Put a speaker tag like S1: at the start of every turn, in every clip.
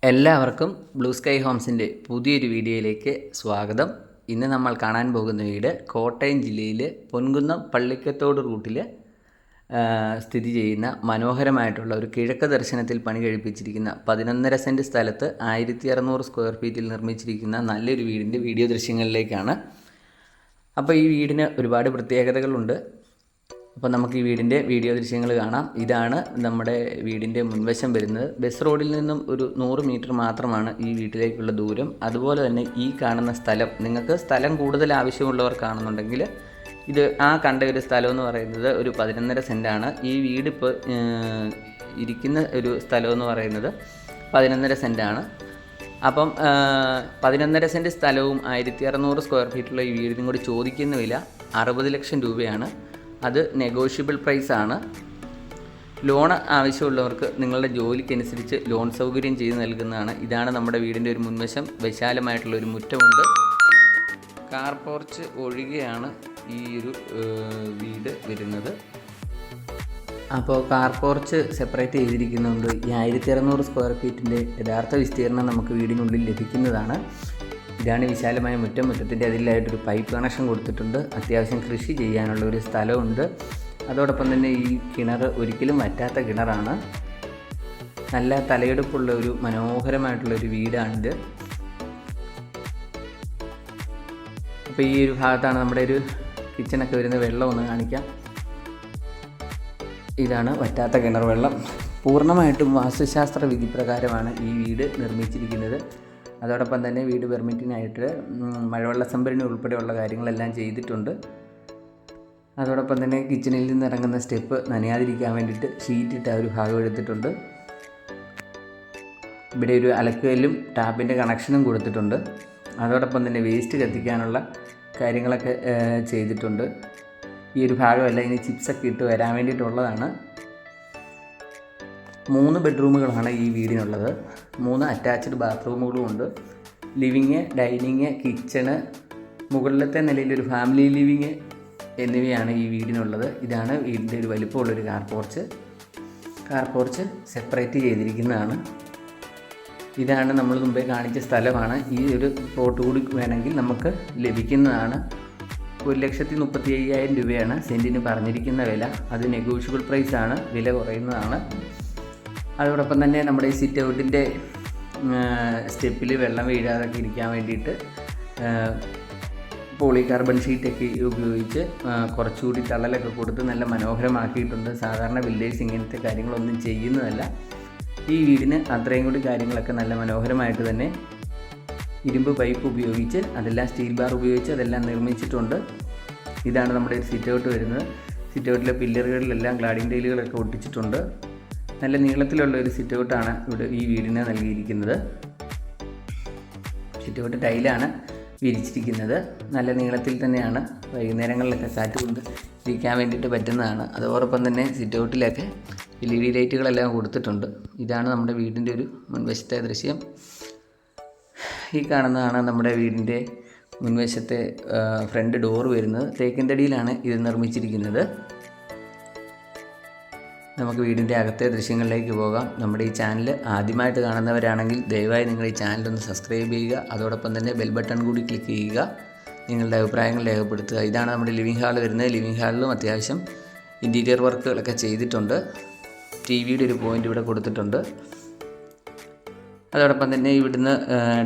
S1: എല്ലാവർക്കും blue sky ഹോംസിൻ്റെ പുതിയൊരു വീഡിയോയിലേക്ക് സ്വാഗതം. ഇന്ന് നമ്മൾ കാണാൻ പോകുന്ന വീട് കോട്ടയം ജില്ലയിൽ പൊൻകുന്നം പള്ളിക്കത്തോട് റൂട്ടിൽ സ്ഥിതി ചെയ്യുന്ന മനോഹരമായിട്ടുള്ള ഒരു കിഴക്ക് ദർശനത്തിൽ പണി കഴിപ്പിച്ചിരിക്കുന്ന 11.5 സെൻറ്റ് സ്ഥലത്ത് 1600 സ്ക്വയർ ഫീറ്റിൽ നിർമ്മിച്ചിരിക്കുന്ന നല്ലൊരു വീടിൻ്റെ വീഡിയോ ദൃശ്യങ്ങളിലേക്കാണ്. അപ്പോൾ ഈ വീടിന് ഒരുപാട് പ്രത്യേകതകളുണ്ട്. അപ്പോൾ നമുക്ക് ഈ വീടിൻ്റെ വീഡിയോ ദൃശ്യങ്ങൾ കാണാം. ഇതാണ് നമ്മുടെ വീടിൻ്റെ മുൻവശം വരുന്നത്. ബസ് റോഡിൽ നിന്നും ഒരു 100 മീറ്റർ മാത്രമാണ് ഈ വീട്ടിലേക്കുള്ള ദൂരം. അതുപോലെ തന്നെ ഈ കാണുന്ന സ്ഥലം, നിങ്ങൾക്ക് സ്ഥലം കൂടുതൽ ആവശ്യമുള്ളവർക്കാണെന്നുണ്ടെങ്കിൽ ഇത് കണ്ട ഒരു സ്ഥലം എന്ന് പറയുന്നത് ഒരു 11.5 സെൻറ്റാണ്. ഈ വീടിപ്പോൾ ഇരിക്കുന്ന ഒരു സ്ഥലം എന്ന് പറയുന്നത് 11.5 സെൻറ്റാണ്. അപ്പം 11.5 സെൻറ്റ് സ്ഥലവും 1600 സ്ക്വയർ ഫീറ്റുള്ള ഈ വീടിനും കൂടി ചോദിക്കുന്ന വില 60 ലക്ഷം രൂപയാണ്. അത് നെഗോഷ്യബിൾ പ്രൈസാണ്. ലോൺ ആവശ്യമുള്ളവർക്ക് നിങ്ങളുടെ ജോലിക്കനുസരിച്ച് ലോൺ സൗകര്യം ചെയ്ത് നൽകുന്നതാണ്. ഇതാണ് നമ്മുടെ വീടിൻ്റെ ഒരു മുൻവശം. വിശാലമായിട്ടുള്ളൊരു മുറ്റമുണ്ട്. കാർ പോർച്ച് ഒഴികെയാണ് ഈ ഒരു വീട് വരുന്നത്. അപ്പോൾ കാർ പോർച്ച് സെപ്പറേറ്റ് ചെയ്തിരിക്കുന്നുണ്ട്. ഈ 1600 സ്ക്വയർ ഫീറ്റിൻ്റെ യഥാർത്ഥ വിസ്തീർണം നമുക്ക് വീടിനുള്ളിൽ ലഭിക്കുന്നതാണ്. ഇതാണ് വിശാലമായ മുറ്റം. മുറ്റത്തിൻ്റെ അതിലായിട്ടൊരു പൈപ്പ് കണക്ഷൻ കൊടുത്തിട്ടുണ്ട്. അത്യാവശ്യം കൃഷി ചെയ്യാനുള്ള ഒരു സ്ഥലമുണ്ട്. അതോടൊപ്പം തന്നെ ഈ കിണർ ഒരിക്കലും വറ്റാത്ത കിണറാണ്. നല്ല തലയെടുപ്പുള്ള ഒരു മനോഹരമായിട്ടുള്ളൊരു വീടാണിത്. അപ്പോൾ ഈ ഒരു ഭാഗത്താണ് നമ്മുടെ ഒരു കിച്ചണൊക്കെ വരുന്ന. വെള്ളം ഒന്ന് കാണിക്കാം. ഇതാണ് വറ്റാത്ത കിണർ വെള്ളം. പൂർണ്ണമായിട്ടും വാസ്തുശാസ്ത്ര വിധി പ്രകാരമാണ് ഈ വീട് നിർമ്മിച്ചിരിക്കുന്നത്. അതോടൊപ്പം തന്നെ വീട് പെർമിറ്റിനായിട്ട് മഴവെള്ള സംഭരണി ഉൾപ്പെടെയുള്ള കാര്യങ്ങളെല്ലാം ചെയ്തിട്ടുണ്ട്. അതോടൊപ്പം തന്നെ കിച്ചണിൽ നിന്ന് ഇറങ്ങുന്ന സ്റ്റെപ്പ് നനയാതിരിക്കാൻ വേണ്ടിയിട്ട് ഷീറ്റിട്ട ഒരു ഭാഗം എടുത്തിട്ടുണ്ട്. ഇവിടെ ഒരു അലക്കുകല്ലും ടാപ്പിൻ്റെ കണക്ഷനും കൊടുത്തിട്ടുണ്ട്. അതോടൊപ്പം തന്നെ വേസ്റ്റ് കത്തിക്കാനുള്ള കാര്യങ്ങളൊക്കെ ചെയ്തിട്ടുണ്ട്. ഈ ഒരു ഭാഗമല്ല, ഇനി ചിപ്സൊക്കെ ഇട്ട് വരാൻ വേണ്ടിയിട്ടുള്ളതാണ്. 3 ബെഡ്റൂമുകളാണ് ഈ വീടിനുള്ളത്. 3 അറ്റാച്ച്ഡ് ബാത്റൂമുകളും ഉണ്ട്. ലിവിങ്, ഡൈനിങ്, കിച്ചണ്, മുകളിലത്തെ നിലയിലൊരു ഫാമിലി ലിവിങ് എന്നിവയാണ് ഈ വീടിനുള്ളത്. ഇതാണ് വീടിൻ്റെ ഒരു വലിപ്പമുള്ളൊരു car porch. Car porch separate ചെയ്തിരിക്കുന്നതാണ്. ഇതാണ് നമ്മൾ മുമ്പേ കാണിച്ച സ്ഥലമാണ്. ഈ ഒരു പ്ലോട്ട് കൂടി വേണമെങ്കിൽ നമുക്ക് ലഭിക്കുന്നതാണ്. 1,35,000 രൂപയാണ് സെൻറ്റിന് പറഞ്ഞിരിക്കുന്ന വില. അത് നെഗോഷ്യബിൾ പ്രൈസാണ്, വില കുറയുന്നതാണ്. അതോടൊപ്പം തന്നെ നമ്മുടെ ഈ സിറ്റ് ഔട്ടിൻ്റെ സ്റ്റെപ്പിൽ വെള്ളം വീഴാതൊക്കെ ഇരിക്കാൻ വേണ്ടിയിട്ട് പോളികാർബൺ ഷീറ്റൊക്കെ ഉപയോഗിച്ച് കുറച്ചുകൂടി തള്ളലൊക്കെ കൊടുത്ത് നല്ല മനോഹരമാക്കിയിട്ടുണ്ട്. സാധാരണ വില്ലേജ് ഇങ്ങനത്തെ കാര്യങ്ങളൊന്നും ചെയ്യുന്നതല്ല. ഈ വീടിന് അത്രയും കൂടി കാര്യങ്ങളൊക്കെ നല്ല മനോഹരമായിട്ട് തന്നെ ഇരുമ്പ് പൈപ്പ് ഉപയോഗിച്ച്, അതെല്ലാം സ്റ്റീൽ ബാർ ഉപയോഗിച്ച് അതെല്ലാം നിർമ്മിച്ചിട്ടുണ്ട്. ഇതാണ് നമ്മുടെ ഒരു സിറ്റ് ഔട്ട് വരുന്നത്. സിറ്റ് ഔട്ടിലെ പില്ലറുകളിലെല്ലാം ഗ്ലാഡിംഗ് ടൈലുകളൊക്കെ ഒട്ടിച്ചിട്ടുണ്ട്. നല്ല നീളത്തിലുള്ള ഒരു സിറ്റ് ഔട്ടാണ് ഇവിടെ ഈ വീടിന് നൽകിയിരിക്കുന്നത്. സിറ്റ് ഔട്ട് ടൈലാണ് വിരിച്ചിരിക്കുന്നത്. നല്ല നീളത്തിൽ തന്നെയാണ്. വൈകുന്നേരങ്ങളിലൊക്കെ കാറ്റ് കൊണ്ട് ഇരിക്കാൻ വേണ്ടിയിട്ട് പറ്റുന്നതാണ്. അതോടൊപ്പം തന്നെ സിറ്റ് ഔട്ടിലൊക്കെ LED ലൈറ്റുകളെല്ലാം കൊടുത്തിട്ടുണ്ട്. ഇതാണ് നമ്മുടെ വീടിൻ്റെ ഒരു മുൻവശത്തെ ദൃശ്യം. ഈ കാണുന്നതാണ് നമ്മുടെ വീടിൻ്റെ മുൻവശത്തെ ഫ്രണ്ട് ഡോറ് വരുന്നത്. തേക്കിൻ തടിയിലാണ് ഇത് നിർമ്മിച്ചിരിക്കുന്നത്. നമുക്ക് വീടിൻ്റെ അകത്തെ ദൃശ്യങ്ങളിലേക്ക് പോകാം. നമ്മുടെ ഈ ചാനൽ ആദ്യമായിട്ട് കാണുന്നവരാണെങ്കിൽ ദയവായി നിങ്ങൾ ഈ ചാനലൊന്ന് സബ്സ്ക്രൈബ് ചെയ്യുക. അതോടൊപ്പം തന്നെ ബെൽ ബട്ടൺ കൂടി ക്ലിക്ക് ചെയ്യുക. നിങ്ങളുടെ അഭിപ്രായങ്ങൾ രേഖപ്പെടുത്തുക. ഇതാണ് നമ്മുടെ ലിവിങ് ഹാൾ വരുന്നത്. ലിവിങ് ഹാളിലും അത്യാവശ്യം ഇൻറ്റീരിയർ വർക്കുകളൊക്കെ ചെയ്തിട്ടുണ്ട്. TVയുടെ ഒരു പോയിൻ്റ് ഇവിടെ കൊടുത്തിട്ടുണ്ട്. അതോടൊപ്പം തന്നെ ഇവിടുന്ന്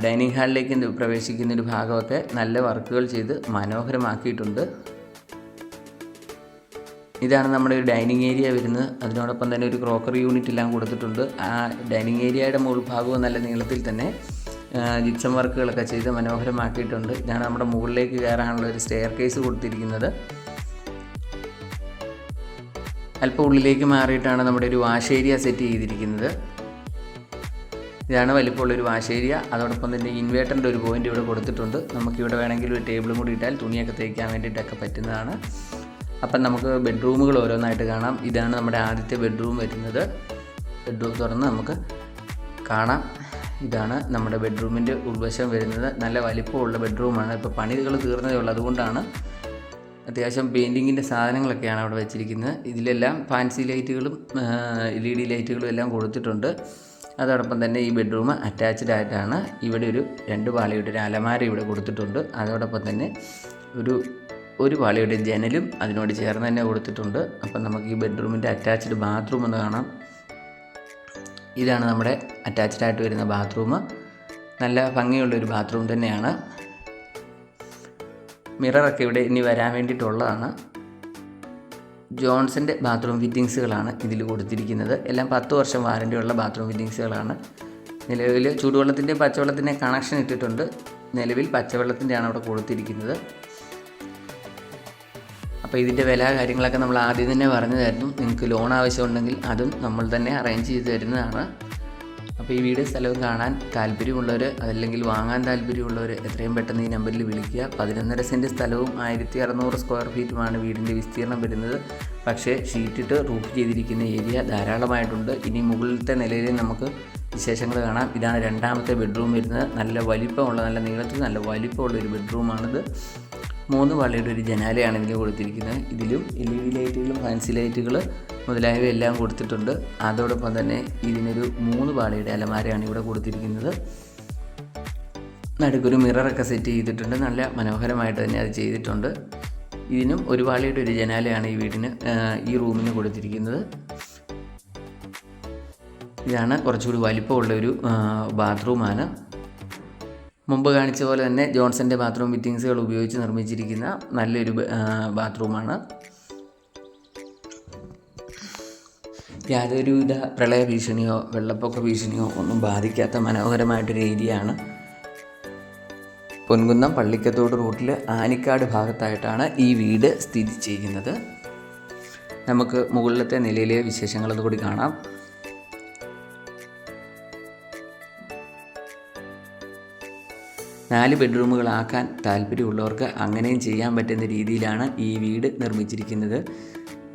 S1: ഡൈനിങ് ഹാളിലേക്ക് പ്രവേശിക്കുന്ന ഒരു ഭാഗമൊക്കെ നല്ല വർക്കുകൾ ചെയ്ത് മനോഹരമാക്കിയിട്ടുണ്ട്. ഇതാണ് നമ്മുടെ ഒരു ഡൈനിങ് ഏരിയ വരുന്നത്. അതിനോടൊപ്പം തന്നെ ഒരു ക്രോക്കറി യൂണിറ്റ് എല്ലാം കൊടുത്തിട്ടുണ്ട്. ആ ഡൈനിങ് ഏരിയയുടെ മുകൾ ഭാഗവും നല്ല നീളത്തിൽ തന്നെ ജിപ്സം വർക്കുകളൊക്കെ ചെയ്ത് മനോഹരമാക്കിയിട്ടുണ്ട്. ഇതാണ് നമ്മുടെ മുകളിലേക്ക് കയറാനുള്ള ഒരു സ്റ്റെയർ കേസ് കൊടുത്തിരിക്കുന്നത്. അല്പം ഉള്ളിലേക്ക് മാറിയിട്ടാണ് നമ്മുടെ ഒരു വാഷ് ഏരിയ സെറ്റ് ചെയ്തിരിക്കുന്നത്. ഇതാണ് വലിപ്പമുള്ളൊരു വാഷ് ഏരിയ. അതോടൊപ്പം തന്നെ ഇൻവേർട്ടറിൻ്റെ ഒരു പോയിൻ്റ് ഇവിടെ കൊടുത്തിട്ടുണ്ട്. നമുക്കിവിടെ വേണമെങ്കിൽ ഒരു ടേബിളും കൂടി ഇട്ടാൽ തുണിയൊക്കെ തേക്കാൻ വേണ്ടിയിട്ടൊക്കെ പറ്റുന്നതാണ്. അപ്പം നമുക്ക് ബെഡ്റൂമുകൾ ഓരോന്നായിട്ട് കാണാം. ഇതാണ് നമ്മുടെ ആദ്യത്തെ ബെഡ്റൂം വരുന്നത്. ബെഡ്റൂം തുറന്ന് നമുക്ക് കാണാം. ഇതാണ് നമ്മുടെ ബെഡ്റൂമിൻ്റെ ഉൾവശം വരുന്നത്. നല്ല വലിപ്പമുള്ള ബെഡ്റൂമാണ്. ഇപ്പോൾ പണികൾ തീർന്നതേ ഉള്ളൂ. അതുകൊണ്ടാണ് അത്യാവശ്യം പെയിൻറ്റിങ്ങിൻ്റെ സാധനങ്ങളൊക്കെയാണ് അവിടെ വെച്ചിരിക്കുന്നത്. ഇതിലെല്ലാം ഫാൻസി ലൈറ്റുകളും LED ലൈറ്റുകളും എല്ലാം കൊടുത്തിട്ടുണ്ട്. അതോടൊപ്പം തന്നെ ഈ ബെഡ്റൂം അറ്റാച്ച്ഡ് ആയിട്ടാണ്. ഇവിടെ ഒരു 2 പാളിയുടെ ഒരു അലമാര ഇവിടെ കൊടുത്തിട്ടുണ്ട്. അതോടൊപ്പം തന്നെ ഒരു പാളിയുടെ ജനലും അതിനോട് ചേർന്ന് തന്നെ കൊടുത്തിട്ടുണ്ട്. അപ്പം നമുക്ക് ഈ ബെഡ്റൂമിൻ്റെ അറ്റാച്ച്ഡ് ബാത്റൂം ഒന്ന് കാണാം. ഇതാണ് നമ്മുടെ അറ്റാച്ച്ഡ് ആയിട്ട് വരുന്ന ബാത്റൂം. നല്ല ഭംഗിയുള്ളൊരു ബാത്റൂം തന്നെയാണ്. മിററൊക്കെ ഇവിടെ ഇനി വരാൻ വേണ്ടിയിട്ടുള്ളതാണ്. ജോൺസൻ്റെ ബാത്റൂം ഫിറ്റിങ്സുകളാണ് ഇതിൽ കൊടുത്തിരിക്കുന്നത്. എല്ലാം 10 വർഷം വാറൻറ്റിയുള്ള ബാത്റൂം ഫിറ്റിങ്സുകളാണ്. നിലവിൽ ചൂടുവെള്ളത്തിൻ്റെ പച്ചവെള്ളത്തിൻ്റെ കണക്ഷൻ ഇട്ടിട്ടുണ്ട്. നിലവിൽ പച്ചവെള്ളത്തിൻ്റെയാണ് അവിടെ കൊടുത്തിരിക്കുന്നത്. അപ്പോൾ ഇതിൻ്റെ വില കാര്യങ്ങളൊക്കെ നമ്മൾ ആദ്യം തന്നെ പറഞ്ഞു തരുന്നു. നിങ്ങൾക്ക് ലോൺ ആവശ്യമുണ്ടെങ്കിൽ അതും നമ്മൾ തന്നെ അറേഞ്ച് ചെയ്ത് തരുന്നതാണ്. അപ്പോൾ ഈ വീട് സ്ഥലവും കാണാൻ താല്പര്യമുള്ളവർ, അതല്ലെങ്കിൽ വാങ്ങാൻ താല്പര്യമുള്ളവർ എത്രയും പെട്ടെന്ന് ഈ നമ്പറിൽ വിളിക്കുക. 11.5 സെൻറ്റ് സ്ഥലവും 1600 സ്ക്വയർ ഫീറ്റുമാണ് വീടിൻ്റെ വിസ്തീർണം വരുന്നത്. പക്ഷേ ഷീറ്റിട്ട് റൂഫ് ചെയ്തിരിക്കുന്ന ഏരിയ ധാരാളമായിട്ടുണ്ട്. ഇനി മുകളിലത്തെ നിലയിൽ നമുക്ക് വിശേഷങ്ങൾ കാണാം. ഇതാണ് രണ്ടാമത്തെ ബെഡ്റൂം വരുന്നത്. നല്ല വലിപ്പമുള്ള, നല്ല നീളത്തിൽ നല്ല വലിപ്പമുള്ള ഒരു ബെഡ്റൂമാണിത്. 3 പാളിയുടെ ഒരു ജനാലയാണ് ഇതിന് കൊടുത്തിരിക്കുന്നത്. ഇതിലും LED ലൈറ്റുകളും ഫാൻസി ലൈറ്റുകൾ മുതലായവ എല്ലാം കൊടുത്തിട്ടുണ്ട്. അതോടൊപ്പം തന്നെ ഇതിനൊരു 3 പാളിയുടെ അലമാരയാണ് ഇവിടെ കൊടുത്തിരിക്കുന്നത്. നടുക്കൊരു മിററൊക്കെ സെറ്റ് ചെയ്തിട്ടുണ്ട്. നല്ല മനോഹരമായിട്ട് തന്നെ അത് ചെയ്തിട്ടുണ്ട്. ഇതിനും 1 പാളിയുടെ ഒരു ജനാലയാണ് ഈ റൂമിന് കൊടുത്തിരിക്കുന്നത്. ഇതാണ് കുറച്ചുകൂടി വലിപ്പമുള്ളൊരു ബാത്റൂമാണ്. മുമ്പ് കാണിച്ച പോലെ തന്നെ ജോൺസൻ്റെ ബാത്റൂം ഫിറ്റിങ്സുകൾ ഉപയോഗിച്ച് നിർമ്മിച്ചിരിക്കുന്ന നല്ലൊരു ബാത്റൂമാണ്. യാതൊരുവിധ പ്രളയ ഭീഷണിയോ വെള്ളപ്പൊക്ക ഭീഷണിയോ ഒന്നും ബാധിക്കാത്ത മനോഹരമായിട്ടൊരു ഏരിയയാണ്. പൊൻകുന്നം പള്ളിക്കത്തോട് റൂട്ടിൽ ആനിക്കാട് ഭാഗത്തായിട്ടാണ് ഈ വീട് സ്ഥിതി ചെയ്യുന്നത്. നമുക്ക് മുകളിലത്തെ നിലയിലെ വിശേഷങ്ങളൊന്നും കൂടി കാണാം. നാല് ബെഡ്റൂമുകളാക്കാൻ താല്പര്യമുള്ളവർക്ക് അങ്ങനെയും ചെയ്യാൻ പറ്റുന്ന രീതിയിലാണ് ഈ വീട് നിർമ്മിച്ചിരിക്കുന്നത്.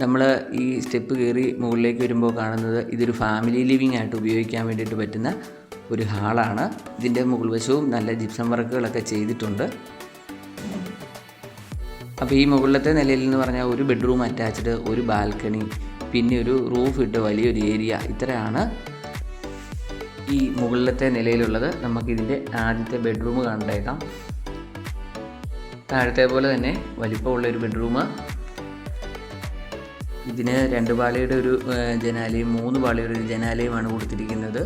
S1: നമ്മൾ ഈ സ്റ്റെപ്പ് കയറി മുകളിലേക്ക് വരുമ്പോൾ കാണുന്നത് ഇതൊരു ഫാമിലി ലിവിങ് ആയിട്ട് ഉപയോഗിക്കാൻ വേണ്ടിയിട്ട് പറ്റുന്ന ഒരു ഹാളാണ്. ഇതിൻ്റെ മുകൾ വശവും നല്ല ജിപ്സം വർക്കുകളൊക്കെ ചെയ്തിട്ടുണ്ട്. അപ്പോൾ ഈ മുകളിലത്തെ നിലയിൽ എന്ന് പറഞ്ഞാൽ ഒരു ബെഡ്റൂം അറ്റാച്ച്ഡ്, ഒരു ബാൽക്കണി, പിന്നെ ഒരു റൂഫ് ഇട്ട് വലിയൊരു ഏരിയ, ഇത്രയാണ് ഈ മുകളിലത്തെ നിലയിലുള്ളത്. നമുക്കിതിൻ്റെ ആദ്യത്തെ ബെഡ്റൂം കണ്ടേക്കാം. താഴത്തെ പോലെ തന്നെ വലിപ്പമുള്ളൊരു ബെഡ്റൂം. ഇതിന് 2 പാളിയുടെ ഒരു ജനാലയും 3 പാളിയുടെ ഒരു ജനാലയുമാണ് കൊടുത്തിരിക്കുന്നത്.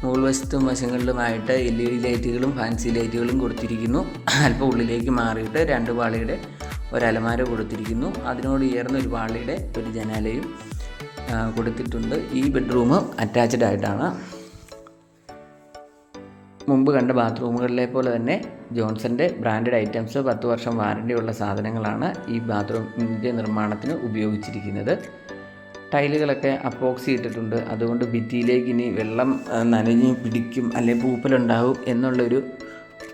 S1: മുകൾ വശത്തും വശങ്ങളിലുമായിട്ട് LED ലൈറ്റുകളും ഫാൻസി ലൈറ്റുകളും കൊടുത്തിരിക്കുന്നു. അല്പം ഉള്ളിലേക്ക് മാറിയിട്ട് 2 പാളിയുടെ ഒരു അലമാര കൊടുത്തിരിക്കുന്നു. അതിനോട് ഉയർന്ന ഒരു പാളിയുടെ ഒരു ജനാലയും കൊടുത്തിട്ടുണ്ട്. ഈ ബെഡ്റൂം അറ്റാച്ച്ഡ് ആയിട്ടാണ്. മുമ്പ് കണ്ട ബാത്റൂമുകളിലെ പോലെ തന്നെ ജോൺസൻ്റെ ബ്രാൻഡഡ് ഐറ്റംസ് 10 വർഷം വാറൻറ്റിയുള്ള സാധനങ്ങളാണ് ഈ ബാത്റൂമിൻ്റെ നിർമ്മാണത്തിന് ഉപയോഗിച്ചിരിക്കുന്നത്. ടൈലുകളൊക്കെ അപ്പോക്സി ഇട്ടിട്ടുണ്ട്. അതുകൊണ്ട് ഭിത്തിയിലേക്ക് ഇനി വെള്ളം നനഞ്ഞ് പിടിക്കും അല്ലെങ്കിൽ പൂപ്പലുണ്ടാവും എന്നുള്ളൊരു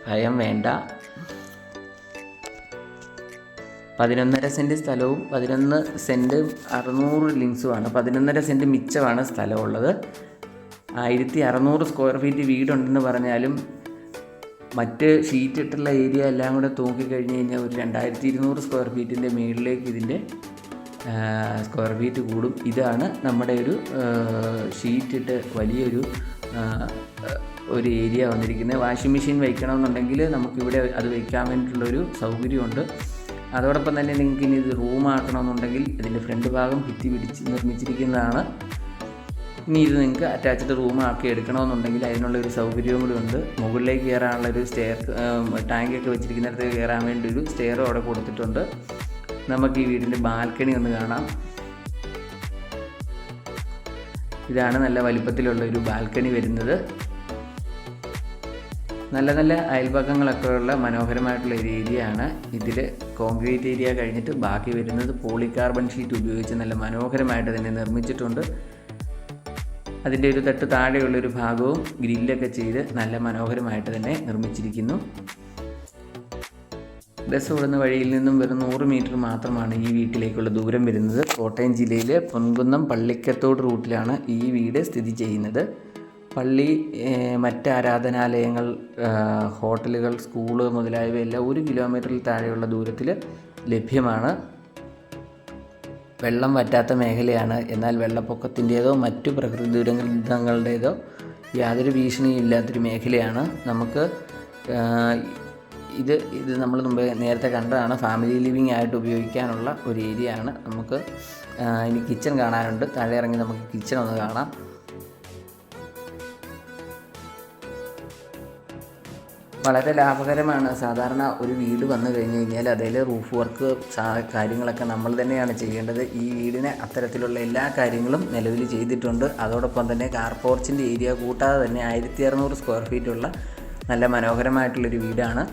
S1: ഭയം വേണ്ട. 11.5 സെൻറ്റ് സ്ഥലവും 11 സെൻറ്റ് 600 ലിങ്സുമാണ്. 11.5 സെൻറ്റ് മിച്ചമാണ് സ്ഥലമുള്ളത്. 1600 സ്ക്വയർ ഫീറ്റ് വീടുണ്ടെന്ന് പറഞ്ഞാലും മറ്റ് ഷീറ്റ് ഇട്ടുള്ള ഏരിയ എല്ലാം കൂടെ തൂക്കിക്കഴിഞ്ഞ് കഴിഞ്ഞാൽ ഒരു 2200 സ്ക്വയർ ഫീറ്റിൻ്റെ മുകളിലേക്ക് ഇതിൻ്റെ സ്ക്വയർ ഫീറ്റ് കൂടും. ഇതാണ് നമ്മുടെ ഒരു ഷീറ്റിട്ട് വലിയൊരു ഏരിയ വന്നിരിക്കുന്നത്. വാഷിംഗ് മെഷീൻ വയ്ക്കണമെന്നുണ്ടെങ്കിൽ നമുക്കിവിടെ അത് വയ്ക്കാൻ വേണ്ടിയിട്ടുള്ളൊരു സൗകര്യമുണ്ട്. അതോടൊപ്പം തന്നെ നിങ്ങൾക്ക് ഇനി ഇത് റൂമാക്കണമെന്നുണ്ടെങ്കിൽ ഇതിൻ്റെ ഫ്രണ്ട് ഭാഗം ഭിത്തി പിടിച്ച് നിർമ്മിച്ചിരിക്കുന്നതാണ്. ഇനി ഇത് നിങ്ങൾക്ക് അറ്റാച്ച്ഡ് റൂമാക്കി എടുക്കണമെന്നുണ്ടെങ്കിൽ അതിനുള്ളൊരു സൗകര്യവും കൂടി ഉണ്ട്. മുകളിലേക്ക് കയറാനുള്ളൊരു ടാങ്കൊക്കെ വെച്ചിരിക്കുന്നിടത്ത് കയറാൻ വേണ്ടി ഒരു സ്റ്റെയറും അവിടെ കൊടുത്തിട്ടുണ്ട്. നമുക്ക് ഈ വീടിൻ്റെ ബാൽക്കണി ഒന്ന് കാണാം. ഇതാണ് നല്ല വലിപ്പത്തിലുള്ളൊരു ബാൽക്കണി വരുന്നത്. നല്ല നല്ല അയൽപക്കങ്ങളൊക്കെ ഉള്ള മനോഹരമായിട്ടുള്ള ഒരു ഏരിയ ആണ്. ഇതിൽ കോൺക്രീറ്റ് ഏരിയ കഴിഞ്ഞിട്ട് ബാക്കി വരുന്നത് പോളികാർബൺ ഷീറ്റ് ഉപയോഗിച്ച് നല്ല മനോഹരമായിട്ട് തന്നെ നിർമ്മിച്ചിട്ടുണ്ട്. അതിൻ്റെ ഒരു തൊട്ട് താഴെയുള്ളൊരു ഭാഗവും ഗ്രില്ലൊക്കെ ചെയ്ത് നല്ല മനോഹരമായിട്ട് തന്നെ നിർമ്മിച്ചിരിക്കുന്നു. ബസ് ഓടുന്ന വഴിയിൽ നിന്നും വെറും 100 മീറ്റർ മാത്രമാണ് ഈ വീട്ടിലേക്കുള്ള ദൂരം വരുന്നത്. കോട്ടയം ജില്ലയിലെ പൊൻകുന്നം പള്ളിക്കത്തോട് റൂട്ടിലാണ് ഈ വീട് സ്ഥിതി ചെയ്യുന്നത്. പള്ളി, മറ്റ് ആരാധനാലയങ്ങൾ, ഹോട്ടലുകൾ, സ്കൂള് മുതലായവയെല്ലാം 1 കിലോമീറ്ററിൽ താഴെയുള്ള ദൂരത്തിൽ ലഭ്യമാണ്. വെള്ളം വറ്റാത്ത മേഖലയാണ്. എന്നാൽ വെള്ളപ്പൊക്കത്തിൻ്റേതോ മറ്റു പ്രകൃതി ദുരന്തങ്ങളുടേതോ യാതൊരു ഭീഷണിയും ഇല്ലാത്തൊരു മേഖലയാണ്. നമുക്ക് ഇത് നമ്മൾ നേരത്തെ കണ്ടതാണ്. ഫാമിലി ലിവിങ് ആയിട്ട് ഉപയോഗിക്കാനുള്ള ഒരു ഏരിയ ആണ്. നമുക്ക് ഇനി കിച്ചൺ കാണാനുണ്ട്. താഴെ ഇറങ്ങി നമുക്ക് കിച്ചൺ ഒന്ന് കാണാം. വളരെ ലാഭകരമാണ്. സാധാരണ ഒരു വീട് വന്നു കഴിഞ്ഞ് കഴിഞ്ഞാൽ അതിൽ റൂഫ് വർക്ക് കാര്യങ്ങളൊക്കെ നമ്മൾ തന്നെയാണ് ചെയ്യേണ്ടത്. ഈ വീടിന് അത്തരത്തിലുള്ള എല്ലാ കാര്യങ്ങളും നിലവിൽ ചെയ്തിട്ടുണ്ട്. അതോടൊപ്പം തന്നെ കാർ പോർച്ചിൻ്റെ ഏരിയ കൂട്ടാതെ തന്നെ 1600 സ്ക്വയർ ഫീറ്റുള്ള നല്ല മനോഹരമായിട്ടുള്ളൊരു വീടാണ്.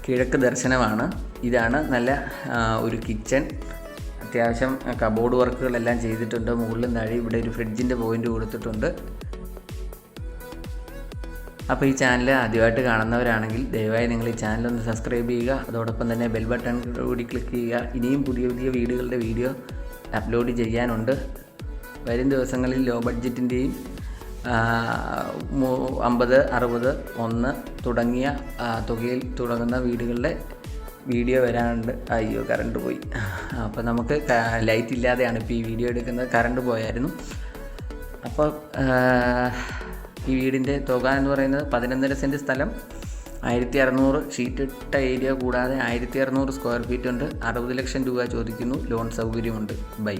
S1: കിഴക്ക് ദർശനമാണ്. ഇതാണ് നല്ല ഒരു കിച്ചൺ. അത്യാവശ്യം കബോർഡ് വർക്കുകളെല്ലാം ചെയ്തിട്ടുണ്ട്. മുകളിലും താഴെ ഇവിടെ ഒരു ഫ്രിഡ്ജിൻ്റെ പോയിൻ്റ് കൊടുത്തിട്ടുണ്ട്. അപ്പോൾ ഈ ചാനൽ ആദ്യമായിട്ട് കാണുന്നവരാണെങ്കിൽ ദയവായി നിങ്ങൾ ഈ ചാനലൊന്ന് സബ്സ്ക്രൈബ് ചെയ്യുക. അതോടൊപ്പം തന്നെ ബെൽ ബട്ടൺ കൂടി ക്ലിക്ക് ചെയ്യുക. ഇനിയും പുതിയ പുതിയ വീഡിയോ അപ്ലോഡ് ചെയ്യാനുണ്ട്. വരും ദിവസങ്ങളിൽ ലോ ബഡ്ജറ്റിൻ്റെയും 50, 60, 1 തുടങ്ങിയ തുകയിൽ തുടങ്ങുന്ന വീടുകളുടെ വീഡിയോ വരാനുണ്ട്. അയ്യോ, കറണ്ട് പോയി. അപ്പോൾ നമുക്ക് ലൈറ്റ് ഇല്ലാതെയാണ് ഇപ്പോൾ ഈ വീഡിയോ എടുക്കുന്നത്. കറണ്ട് പോയായിരുന്നു. അപ്പോൾ ഈ വീടിൻ്റെ തുക എന്ന് പറയുന്നത് 11.5 സെൻറ്റ് സ്ഥലം, 1600 ഷീറ്റിട്ട ഏരിയ കൂടാതെ 1600 സ്ക്വയർ ഫീറ്റ് ഉണ്ട്. 60 ലക്ഷം രൂപ ചോദിക്കുന്നു. ലോൺ സൗകര്യമുണ്ട്. ബൈ.